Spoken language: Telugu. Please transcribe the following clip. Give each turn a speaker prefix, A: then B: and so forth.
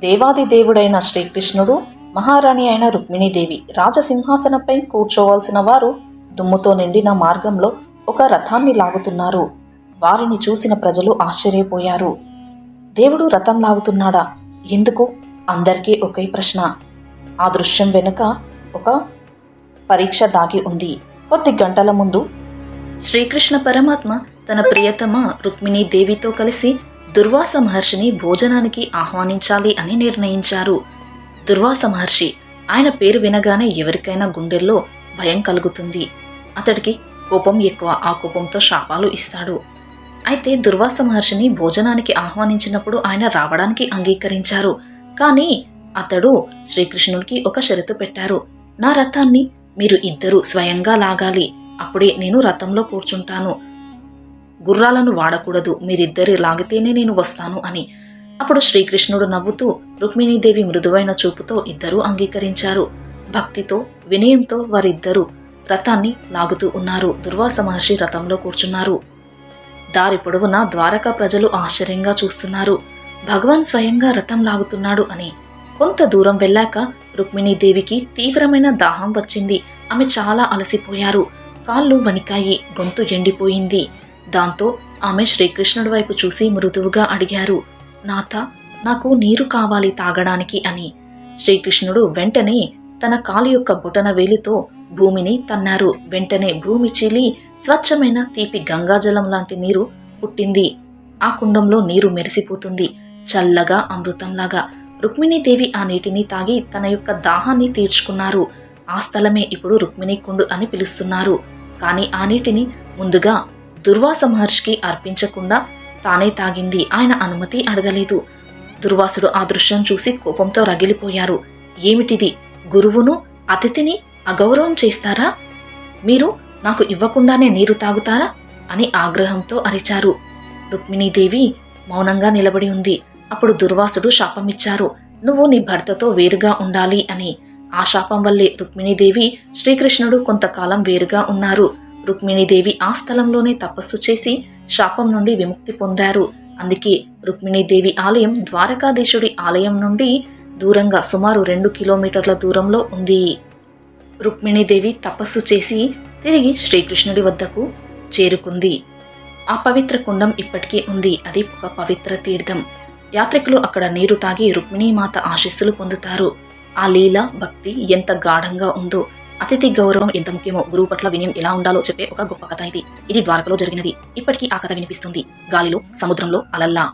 A: దేవాది దేవుడైన శ్రీకృష్ణుడు, మహారాణి అయిన రుక్మిణీదేవి రాజసింహాసనంపై కూర్చోవలసిన వారు దుమ్ముతో నిండిన మార్గంలో ఒక రథాన్ని లాగుతున్నారు. వారిని చూసిన ప్రజలు ఆశ్చర్యపోయారు. దేవుడు రథం లాగుతున్నాడా? ఎందుకు? అందరికీ ఒకే ప్రశ్న. ఆ దృశ్యం వెనుక ఒక పరీక్ష దాగి ఉంది. కొద్ది గంటల ముందు శ్రీకృష్ణ పరమాత్మ తన ప్రియతమ రుక్మిణీదేవితో కలిసి దుర్వాస మహర్షిని భోజనానికి ఆహ్వానించాలి అని నిర్ణయించారు. దుర్వాస మహర్షి, ఆయన పేరు వినగానే ఎవరికైనా గుండెల్లో భయం కలుగుతుంది. అతడికి కోపం ఎక్కువ. ఆ కోపంతో శాపాలు ఇస్తాడు. అయితే దుర్వాస మహర్షిని భోజనానికి ఆహ్వానించినప్పుడు ఆయన రావడానికి అంగీకరించారు. కానీ అతడు శ్రీకృష్ణుడికి ఒక షరతు పెట్టారు. నా రథాన్ని మీరు ఇద్దరు స్వయంగా లాగాలి. అప్పుడే నేను రథంలో కూర్చుంటాను. గుర్రాలను వాడకూడదు. మీరిద్దరు లాగితేనే నేను వస్తాను అని. అప్పుడు శ్రీకృష్ణుడు నవ్వుతూ, రుక్మిణీదేవి మృదువైన చూపుతో ఇద్దరూ అంగీకరించారు. భక్తితో, వినయంతో వారిద్దరూ రథాన్ని లాగుతూ ఉన్నారు. దుర్వాస మహర్షి రథంలో కూర్చున్నారు. దారి పొడవునా ద్వారకా ప్రజలు ఆశ్చర్యంగా చూస్తున్నారు. భగవాన్ స్వయంగా రథం లాగుతున్నాడు అని. కొంత దూరం వెళ్ళాక రుక్మిణీదేవికి తీవ్రమైన దాహం వచ్చింది. ఆమె చాలా అలసిపోయారు. కాళ్ళు వణికాయి. గొంతు ఎండిపోయింది. దాంతో ఆమె శ్రీకృష్ణుడి వైపు చూసి మృదువుగా అడిగారు, నాథ, నాకు నీరు కావాలి తాగడానికి అని. శ్రీకృష్ణుడు వెంటనే తన కాలు యొక్క బొటన వేలితో భూమిని తన్నారు. వెంటనే భూమి చీలి స్వచ్ఛమైన తీపి గంగాజలం లాంటి నీరు పుట్టింది. ఆ కుండంలో నీరు మెరిసిపోతుంది, చల్లగా అమృతంలాగా. రుక్మిణీదేవి ఆ నీటిని తాగి తన యొక్క దాహాన్ని తీర్చుకున్నారు. ఆ స్థలమే ఇప్పుడు రుక్మిణీ కుండు అని పిలుస్తున్నారు. కానీ ఆ నీటిని ముందుగా దుర్వాస మహర్షికి అర్పించకుండా తానే తాగింది. ఆయన అనుమతి అడగలేదు. దుర్వాసుడు ఆ దృశ్యం చూసి కోపంతో రగిలిపోయారు. ఏమిటిది? గురువును, అతిథిని అగౌరవం చేస్తారా? మీరు నాకు ఇవ్వకుండానే నీరు తాగుతారా అని ఆగ్రహంతో అరిచారు. రుక్మిణీదేవి మౌనంగా నిలబడి ఉంది. అప్పుడు దుర్వాసుడు శాపమిచ్చారు, నువ్వు నీ భర్తతో వేరుగా ఉండాలి అని. ఆ శాపం వల్లే రుక్మిణీదేవి, శ్రీకృష్ణుడు కొంతకాలం వేరుగా ఉన్నారు. రుక్మిణీదేవి ఆ స్థలంలోనే తపస్సు చేసి శాపం నుండి విముక్తి పొందారు. అందుకే రుక్మిణీదేవి ఆలయం ద్వారకాధీశుడి ఆలయం నుండి దూరంగా సుమారు 2 కిలోమీటర్ల దూరంలో ఉంది. రుక్మిణీదేవి తపస్సు చేసి తిరిగి శ్రీకృష్ణుడి వద్దకు చేరుకుంది. ఆ పవిత్ర కుండం ఇప్పటికీ ఉంది. అది ఒక పవిత్ర తీర్థం. యాత్రికులు అక్కడ నీరు తాగి రుక్మిణీమాత ఆశీస్సులు పొందుతారు. ఆ లీల, భక్తి ఎంత గాఢంగా ఉందో, అతిథి గౌరవం ఎంత ముఖ్యమో, గురువు పట్ల వినయం ఎలా ఉండాలో చెప్పే ఒక గొప్ప కథ ఇది. ఇది ద్వారకలో జరిగినది. ఇప్పటికీ ఆ కథ వినిపిస్తుంది. గాలిలో, సముద్రంలో అలల్లా.